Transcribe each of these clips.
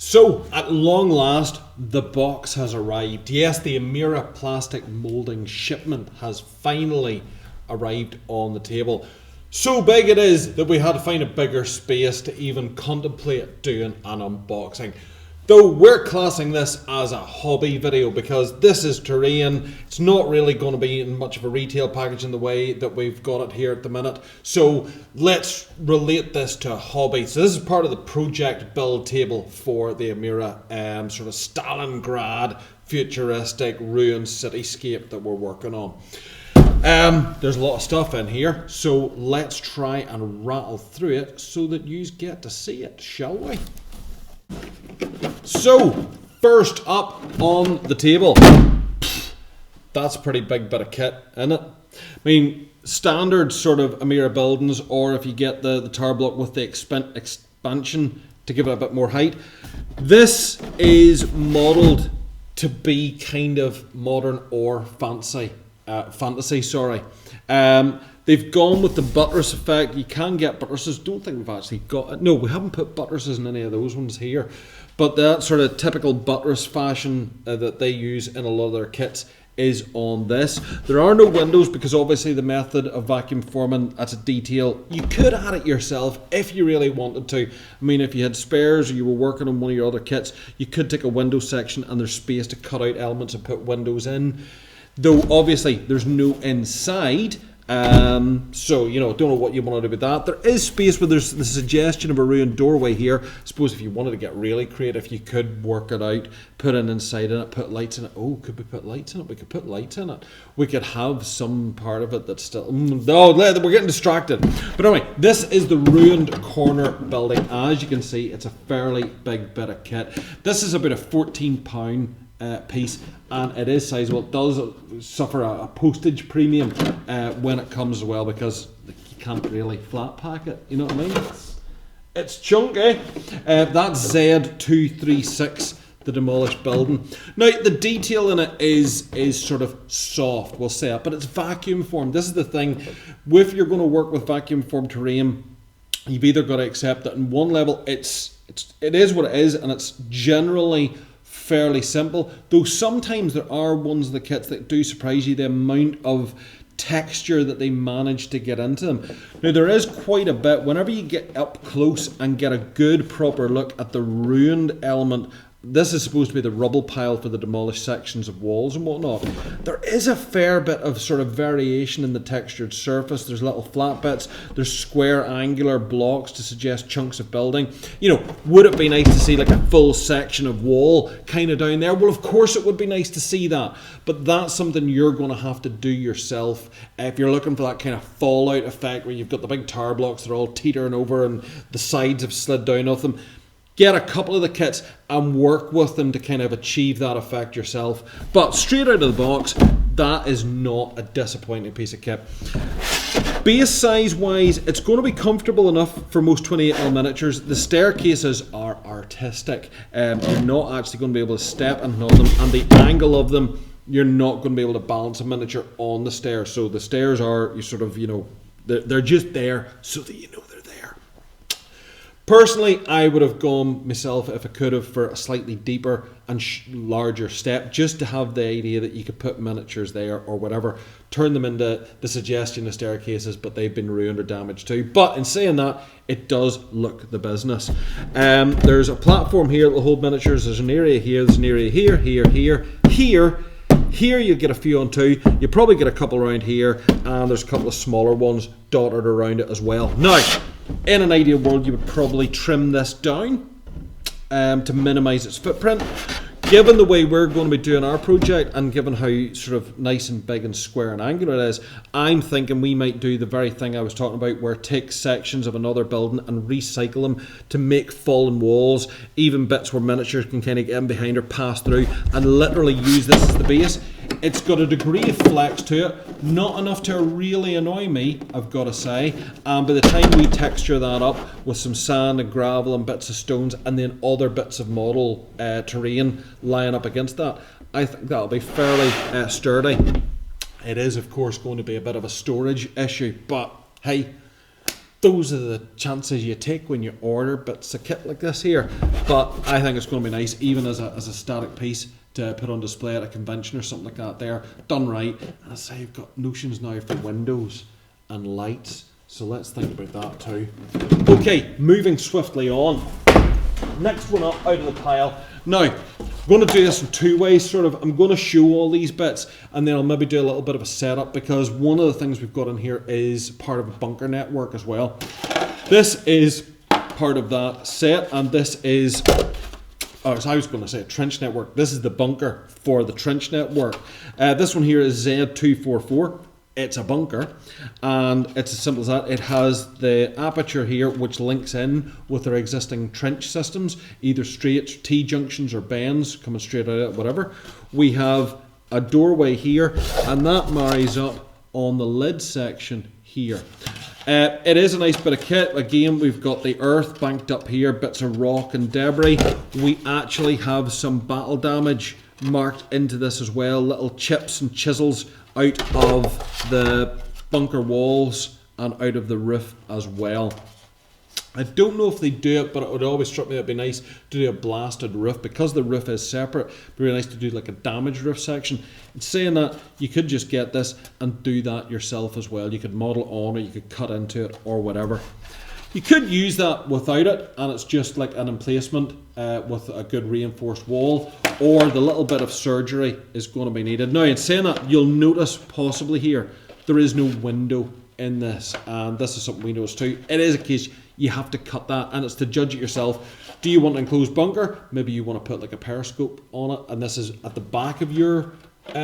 So, at long last, the box has arrived. Yes, the Amera plastic moulding shipment has finally arrived on the table. So big it is that we had to find a bigger space to even contemplate doing an unboxing. Though we're classing this as a hobby video because this is terrain, it's not really going to be in much of a retail package in the way that we've got it here at the minute. So let's relate this to a hobby. So this is part of the project build table for the Amera sort of Stalingrad futuristic ruined cityscape that we're working on. There's a lot of stuff in here, so let's try and rattle through it so that you get to see it, shall we? So, first up on the table, that's a pretty big bit of kit, isn't it? I mean, standard sort of Amera buildings, or if you get the tower block with the expansion to give it a bit more height. This is modelled to be kind of modern or fantasy. They've gone with the buttress effect. You can get buttresses. Don't think we've actually got it. No, we haven't put buttresses in any of those ones here. But that sort of typical buttress fashion that they use in a lot of their kits is on this. There are no windows because obviously the method of vacuum forming, that's a detail. You could add it yourself if you really wanted to. I mean, if you had spares or you were working on one of your other kits, you could take a window section and there's space to cut out elements and put windows in. Though obviously there's no inside, so you know, don't know what you want to do with that. There is space where there's the suggestion of a ruined doorway here. I suppose if you wanted to get really creative, you could work it out, put an inside in it, put lights in it. Oh, could we put lights in it? We could put lights in it. We could have some part of it that's still... No, we're getting distracted. But anyway, this is the ruined corner building. As you can see, it's a fairly big bit of kit. This is about a £14 piece, and it is sizable. It does suffer a postage premium when it comes as well because you can't really flat pack it, you know what I mean? It's chunky. That's Z236, the demolished building. Now the detail in it is sort of soft, we'll say it, but it's vacuum formed. This is the thing, if you're going to work with vacuum formed terrain, you've either got to accept that in one level it is what it is, and it's generally fairly simple, though sometimes there are ones of the kits that do surprise you, the amount of texture that they manage to get into them. Now there is quite a bit. Whenever you get up close and get a good proper look at the ruined element, this is supposed to be the rubble pile for the demolished sections of walls and whatnot. There is a fair bit of sort of variation in the textured surface. There's little flat bits, there's square angular blocks to suggest chunks of building. You know, would it be nice to see like a full section of wall kind of down there? Well, of course it would be nice to see that, but that's something you're going to have to do yourself if you're looking for that kind of fallout effect where you've got the big tower blocks that are all teetering over and the sides have slid down off them. Get a couple of the kits and work with them to kind of achieve that effect yourself. But straight out of the box, that is not a disappointing piece of kit. Base size wise, it's going to be comfortable enough for most 28mm miniatures. The staircases are artistic. You're not actually going to be able to step and on them, and the angle of them, you're not going to be able to balance a miniature on the stairs. So the stairs are, you sort of, you know, they're just there so that you know they're there. Personally, I would have gone myself, if I could have, for a slightly deeper and larger step, just to have the idea that you could put miniatures there or whatever, turn them into the suggestion of staircases, but they've been ruined or damaged too. But in saying that, it does look the business. There's a platform here that will hold miniatures. There's an area here, there's an area here, here you get a few on too. You probably get a couple around here, and there's a couple of smaller ones dotted around it as well. Now, in an ideal world, you would probably trim this down to minimise its footprint. Given the way we're going to be doing our project, and given how sort of nice and big and square and angular it is, I'm thinking we might do the very thing I was talking about, where take sections of another building and recycle them to make fallen walls, even bits where miniatures can kind of get in behind or pass through, and literally use this as the base. It's got a degree of flex to it, not enough to really annoy me, I've got to say. And by the time we texture that up with some sand and gravel and bits of stones, and then other bits of model terrain lying up against that, I think that'll be fairly sturdy. It is, of course, going to be a bit of a storage issue, but hey, those are the chances you take when you order bits of kit like this here. But I think it's going to be nice, even as a static piece, to put on display at a convention or something like that there. Done right. And I say you've got notions now for windows and lights. So let's think about that too. Okay, moving swiftly on. Next one up out of the pile. Now, I'm going to do this in two ways, sort of. I'm going to show all these bits, and then I'll maybe do a little bit of a setup, because one of the things we've got in here is part of a bunker network as well. This is part of that set, and this is, I was going to say a trench network. This is the bunker for the trench network. This one here is Z244. It's a bunker, and it's as simple as that. It has the aperture here, which links in with our existing trench systems, either straight T-junctions or bends coming straight out of it, whatever. We have a doorway here, and that marries up on the lid section here. It is a nice bit of kit. Again, we've got the earth banked up here, bits of rock and debris. We actually have some battle damage marked into this as well, little chips and chisels out of the bunker walls and out of the roof as well. I don't know if they do it, but it would always struck me that it'd be nice to do a blasted roof, because the roof is separate. It'd be really nice to do like a damaged roof section. And saying that, you could just get this and do that yourself as well. You could model on, or you could cut into it, or whatever. You could use that without it, and it's just like an emplacement with a good reinforced wall, or the little bit of surgery is going to be needed. Now, in saying that, you'll notice possibly here, there is no window in this, and this is something we noticed too. It is a case you have to cut that, and it's to judge it yourself. Do you want an enclosed bunker? Maybe you want to put like a periscope on it, and this is at the back of your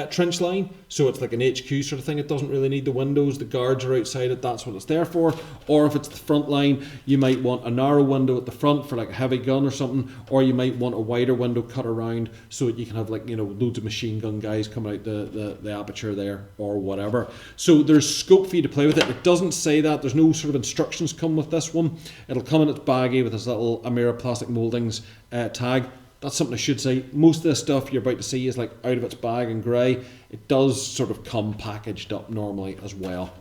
trench line, so it's like an HQ sort of thing. It doesn't really need the windows, the guards are outside it, that's what it's there for. Or if it's the front line, you might want a narrow window at the front for like a heavy gun or something, or you might want a wider window cut around so that you can have, like, you know, loads of machine gun guys coming out the aperture there, or whatever. So there's scope for you to play with it. It doesn't say that, there's no sort of instructions come with this one. It'll come in its baggie with this little Amera plastic mouldings tag. That's something I should say. Most of this stuff you're about to see is like out of its bag and grey. It does sort of come packaged up normally as well.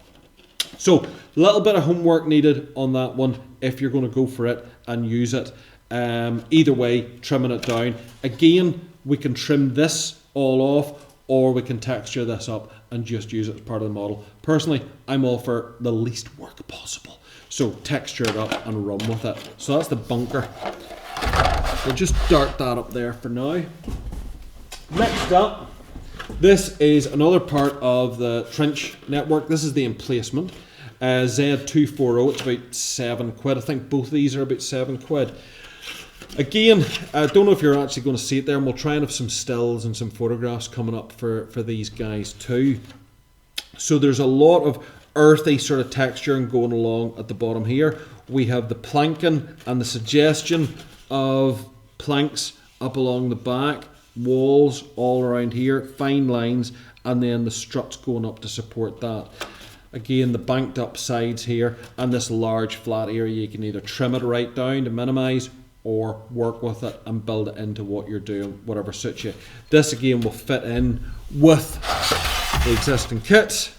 So a little bit of homework needed on that one if you're going to go for it and use it. Either way, trimming it down. Again, we can trim this all off, or we can texture this up and just use it as part of the model. Personally, I'm all for the least work possible. So texture it up and run with it. So that's the bunker. We'll just dart that up there for now. Next up, this is another part of the trench network. This is the emplacement. Z240, it's about £7. I think both of these are about £7. Again, I don't know if you're actually going to see it there, and we'll try and have some stills and some photographs coming up for these guys too. So there's a lot of earthy sort of texture going along at the bottom here. We have the planking and the suggestion of planks up along the back, walls all around here, fine lines, and then the struts going up to support that. Again, the banked up sides here, and this large flat area. You can either trim it right down to minimise, or work with it and build it into what you're doing, whatever suits you. This again will fit in with the existing kit,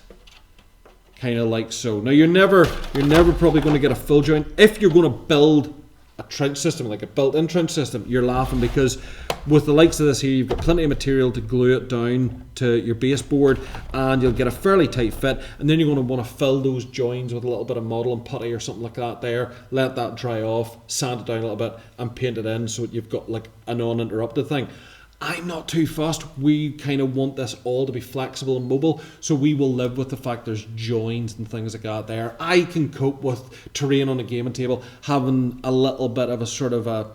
kind of like so. Now you're never probably going to get a full joint. If you're going to build a trench system, like a built-in trench system, you're laughing, because with the likes of this here, you've got plenty of material to glue it down to your baseboard, and you'll get a fairly tight fit, and then you're going to want to fill those joins with a little bit of model and putty or something like that there, let that dry off, sand it down a little bit, and paint it in so that you've got like an uninterrupted thing. I'm not too fussed. We kind of want this all to be flexible and mobile, so we will live with the fact there's joins and things like that there. I can cope with terrain on a gaming table having a little bit of a sort of a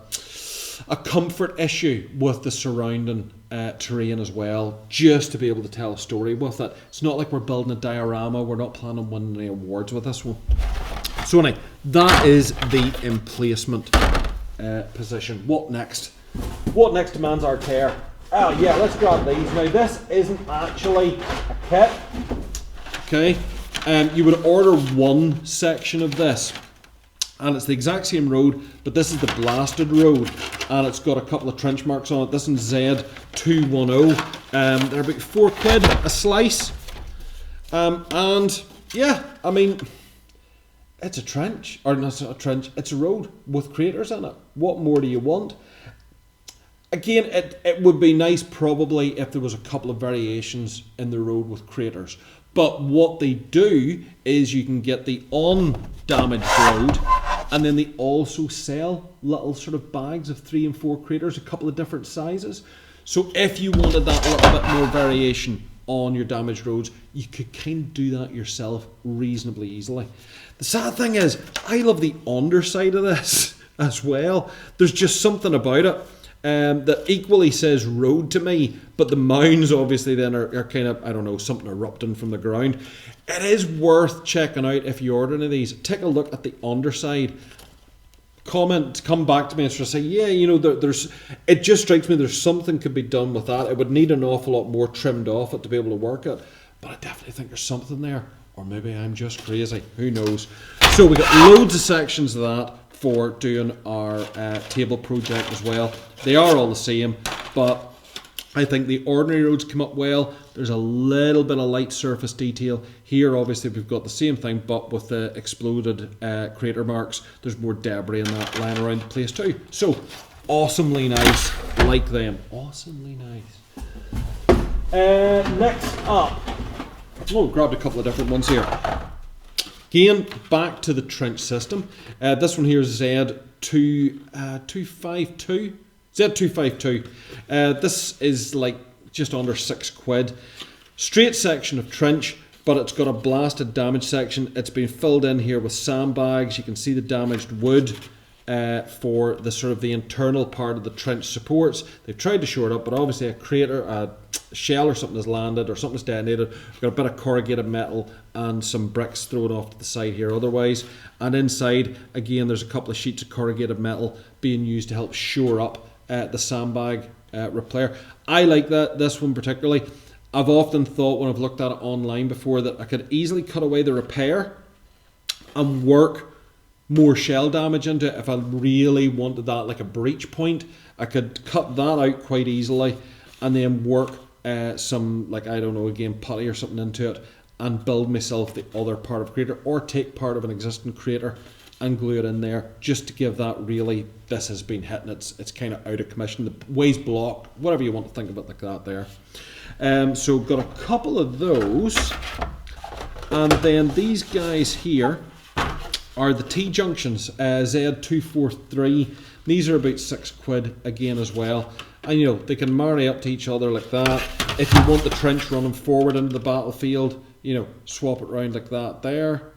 comfort issue with the surrounding terrain as well, just to be able to tell a story with it. It's not like we're building a diorama. We're not planning on winning any awards with this one. So anyway, that is the emplacement position. What next? What next demands our care? Oh yeah, let's grab these. Now this isn't actually a kit. Okay, you would order one section of this, and it's the exact same road, but this is the blasted road, and it's got a couple of trench marks on it. This one's Z210. They're about £4 a slice, and yeah, I mean, it's a trench, or not a trench, it's a road with craters in it. What more do you want? Again, it would be nice probably if there was a couple of variations in the road with craters. But what they do is you can get the on-damaged road, and then they also sell little sort of bags of 3 and 4 craters, a couple of different sizes. So if you wanted that little bit more variation on your damaged roads, you could kind of do that yourself reasonably easily. The sad thing is, I love the underside of this as well. There's just something about it that equally says road to me, but the mounds obviously then are kind of, I don't know, something erupting from the ground. It is worth checking out if you order any of these. Take a look at the underside. Come back to me and sort of say, yeah, you know, there's. It just strikes me there's something could be done with that. It would need an awful lot more trimmed off it to be able to work it, but I definitely think there's something there, or maybe I'm just crazy. Who knows? So we got loads of sections of that for doing our table project as well. They are all the same, but I think the ordinary roads come up well. There's a little bit of light surface detail. Here obviously we've got the same thing, but with the exploded crater marks, there's more debris in that lying around the place too. So, awesomely nice, like them. Awesomely nice. Next up, oh, grabbed a couple of different ones here. Again, back to the trench system. This one here is Z252. Z252. This is like just under £6. Straight section of trench, but it's got a blasted damage section. It's been filled in here with sandbags. You can see the damaged wood for the sort of the internal part of the trench supports. They've tried to shore it up, but obviously a crater, a shell or something has landed or something's detonated. We've got a bit of corrugated metal and some bricks thrown off to the side here otherwise. And inside, again, there's a couple of sheets of corrugated metal being used to help shore up the sandbag repair. I like this one particularly. I've often thought when I've looked at it online before that I could easily cut away the repair and work more shell damage into it. If I really wanted that like a breach point, I could cut that out quite easily and then work some, like, I don't know, again, putty or something into it and build myself the other part of a crater, or take part of an existing crater and glue it in there just to give that really, this has been hit and it's kind of out of commission, the way's blocked, whatever you want to think of it like that there. So got a couple of those, and then these guys here are the T-junctions, Z243. These are about £6 again as well, and you know, they can marry up to each other like that. If you want the trench running forward into the battlefield, you know, swap it around like that there.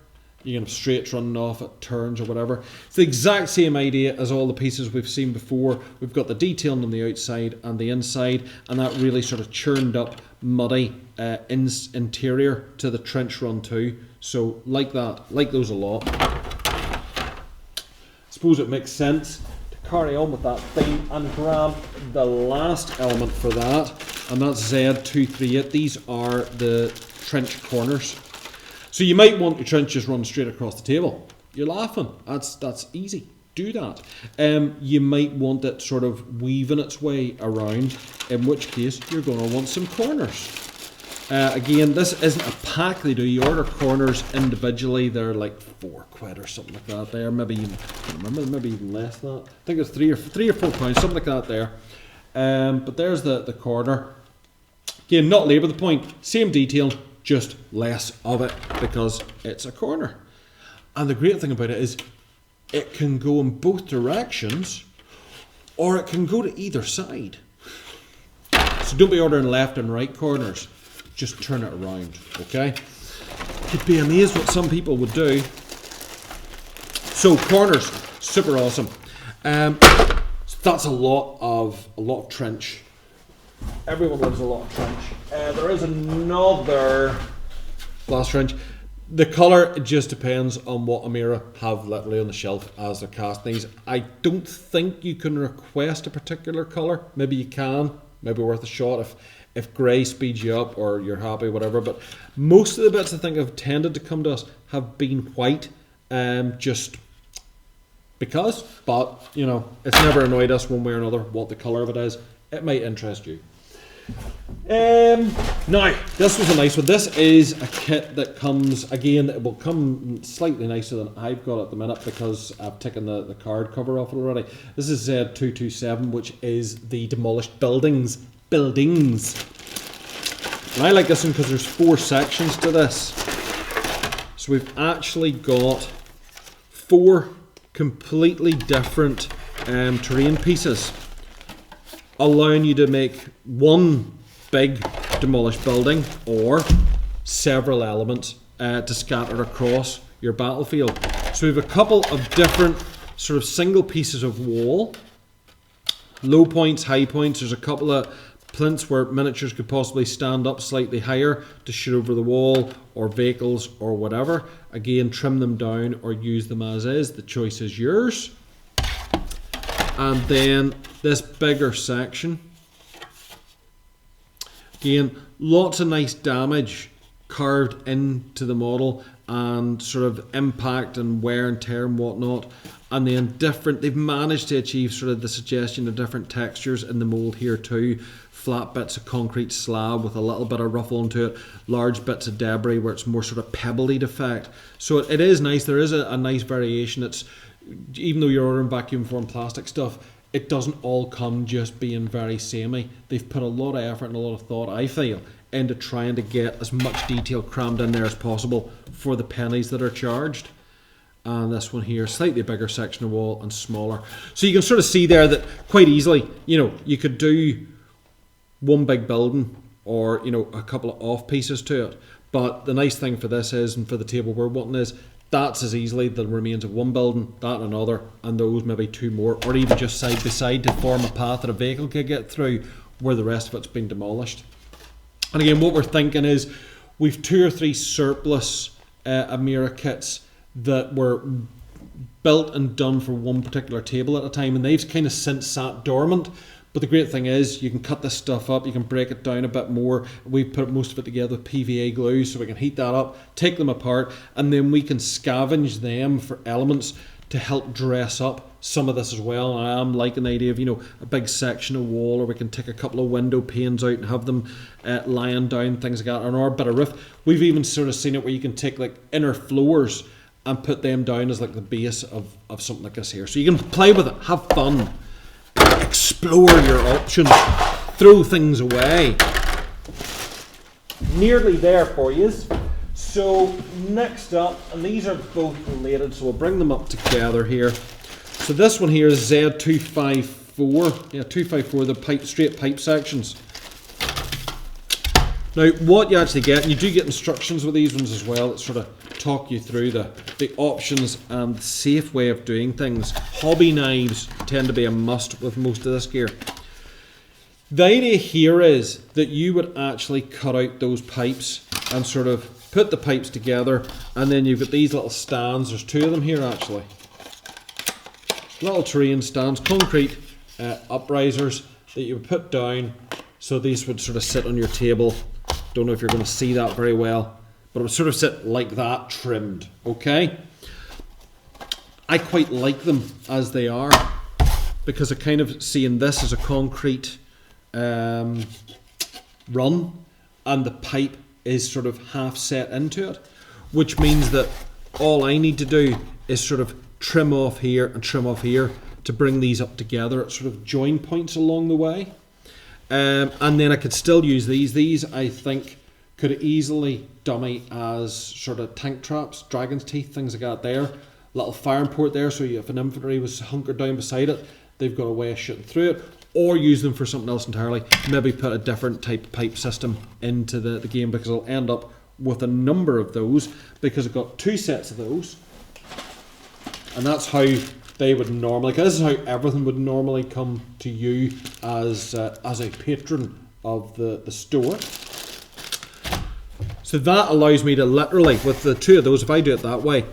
You can have straights running off at turns or whatever. It's the exact same idea as all the pieces we've seen before. We've got the detailing on the outside and the inside, and that really sort of churned up, muddy interior to the trench run too. So like that, like those a lot. I suppose it makes sense to carry on with that theme and grab the last element for that, and that's Z238. These are the trench corners. So you might want your trench just run straight across the table. You're laughing. That's easy. Do that. You might want it sort of weaving its way around, in which case you're going to want some corners. Again, this isn't a pack they do. You order corners individually. They're like £4 or something like that there. Maybe even, I can't remember, maybe even less than that. I think it's £3 or £4, something like that there. But there's the corner. Again, not labour the point. Same detail, just less of it because it's a corner. And the great thing about it is it can go in both directions, or it can go to either side. So don't be ordering left and right corners. Just turn it around, okay? You'd be amazed what some people would do. So corners, super awesome. So that's a lot of trench. Everyone loves a lot of trench. There is another glass trench. The colour, it just depends on what Amera have literally on the shelf as they're casting these. I don't think you can request a particular colour. Maybe you can. Maybe worth a shot if grey speeds you up or you're happy, whatever. But most of the bits I think have tended to come to us have been white, just because. But, you know, it's never annoyed us one way or another what the colour of it is. It might interest you. Now, this was a nice one. This is a kit that comes, again, it will come slightly nicer than I've got at the minute because I've taken the card cover off it already. This is Z227, which is the Demolished Buildings. And I like this one because there's 4 sections to this. So we've actually got 4 completely different terrain pieces, allowing you to make one big demolished building or several elements to scatter across your battlefield. So we have a couple of different sort of single pieces of wall, low points, high points. There's a couple of plinths where miniatures could possibly stand up slightly higher to shoot over the wall, or vehicles or whatever. Again, trim them down or use them as is. The choice is yours. And then this bigger section. Again, lots of nice damage carved into the model and sort of impact and wear and tear and whatnot. And then they've managed to achieve sort of the suggestion of different textures in the mould here too. Flat bits of concrete slab with a little bit of ruffle into it, large bits of debris where it's more sort of pebbly effect. So it is nice. There is a nice variation. It's, even though you're ordering vacuum formed plastic stuff, it doesn't all come just being very samey. They've put a lot of effort and a lot of thought, I feel, into trying to get as much detail crammed in there as possible for the pennies that are charged. And this one here, slightly bigger section of wall and smaller. So you can sort of see there that quite easily, you know, you could do one big building or, you know, a couple of off pieces to it. But the nice thing for this is, and for the table we're wanting is, that's as easily the remains of one building, that another, and those maybe 2 more, or even just side by side to form a path that a vehicle could get through where the rest of it's been demolished. And again, what we're thinking is we've 2 or 3 surplus Amera kits that were built and done for one particular table at a time, and they've kind of since sat dormant. But the great thing is you can cut this stuff up, you can break it down a bit more. We've put most of it together with PVA glue so we can heat that up, take them apart, and then we can scavenge them for elements to help dress up some of this as well. And I am liking the idea of, you know, a big section of wall, or we can take a couple of window panes out and have them lying down, things like that, or a bit of roof. We've even sort of seen it where you can take like inner floors and put them down as like the base of something like this here. So you can play with it, have fun, explore your options, throw things away. Nearly there for you. So next up, and these are both related, so we'll bring them up together here. So this one here is Z254, 254, the straight pipe sections. Now what you actually get, and you do get instructions with these ones as well that sort of talk you through the options and the safe way of doing things. Hobby knives tend to be a must with most of this gear. The idea here is that you would actually cut out those pipes and sort of put the pipes together, and then you've got these little stands. There's 2 of them here actually. Little terrain stands, concrete uprisers that you would put down, so these would sort of sit on your table. Don't know if you're going to see that very well, but it would sort of sit like that, trimmed, okay? I quite like them as they are, because I kind of seeing this as a concrete run, and the pipe is sort of half set into it, which means that all I need to do is sort of trim off here and trim off here to bring these up together at sort of join points along the way. And then I could still use these. These, I think, could easily dummy as sort of tank traps, dragon's teeth, things like that there. Little firing port there, so if an infantry was hunkered down beside it, they've got a way of shooting through it. Or use them for something else entirely. Maybe put a different type of pipe system into the game, because I'll end up with a number of those, because I've got 2 sets of those. And that's how they would normally, because this is how everything would normally come to you as a patron of the store. So that allows me to literally, with the 2 of those, if I do it that way,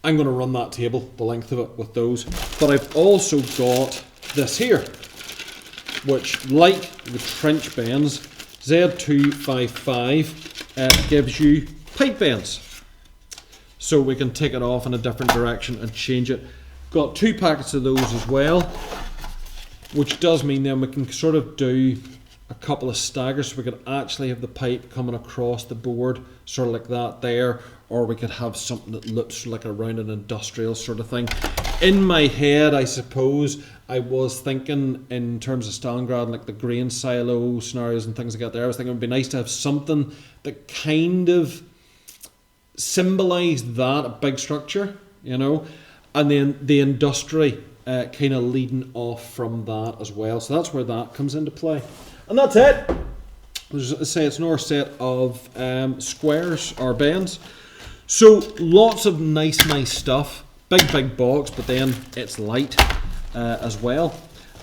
I'm going to run that table, the length of it, with those. But I've also got this here, which, like the trench bends, Z255 gives you pipe bends. So we can take it off in a different direction and change it. Got 2 packets of those as well, which does mean then we can sort of do a couple of staggers, so we could actually have the pipe coming across the board, sort of like that there, or we could have something that looks like around an industrial sort of thing. In my head, I suppose, I was thinking in terms of Stalingrad, like the grain silo scenarios and things like that there, I was thinking it would be nice to have something that kind of symbolised that, a big structure, you know, and then the industry kind of leading off from that as well. So that's where that comes into play. And that's it. As I say, it's another set of squares or bends. So lots of nice stuff. Big box, but then it's light as well.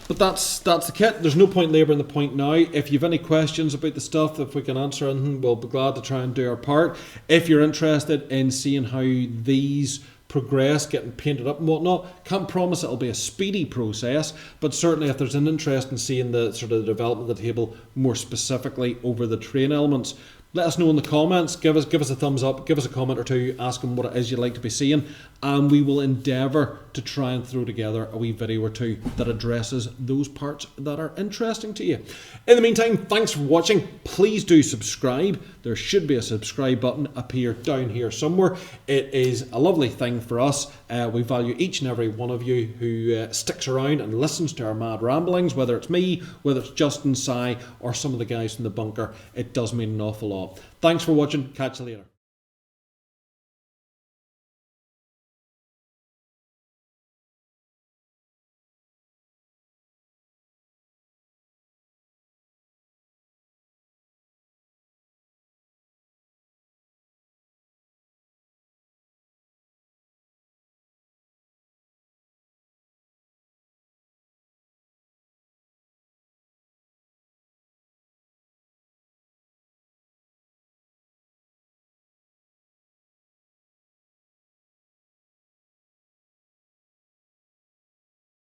But that's the kit. There's no point labouring the point now. If you've any questions about the stuff, if we can answer anything, we'll be glad to try and do our part. If you're interested in seeing how these progress, getting painted up and whatnot, can't promise it'll be a speedy process, but certainly if there's an interest in seeing the sort of the development of the table more specifically over the terrain elements, let us know in the comments. Give us a thumbs up, give us a comment or two, ask them what it is you'd like to be seeing, and we will endeavour to try and throw together a wee video or two that addresses those parts that are interesting to you. In the meantime, thanks for watching. Please do subscribe. There should be a subscribe button appear down here somewhere. It is a lovely thing for us. We value each and every one of you who sticks around and listens to our mad ramblings, whether it's me, whether it's Justin, Si, or some of the guys from the bunker. It does mean an awful lot. Thanks for watching. Catch you later.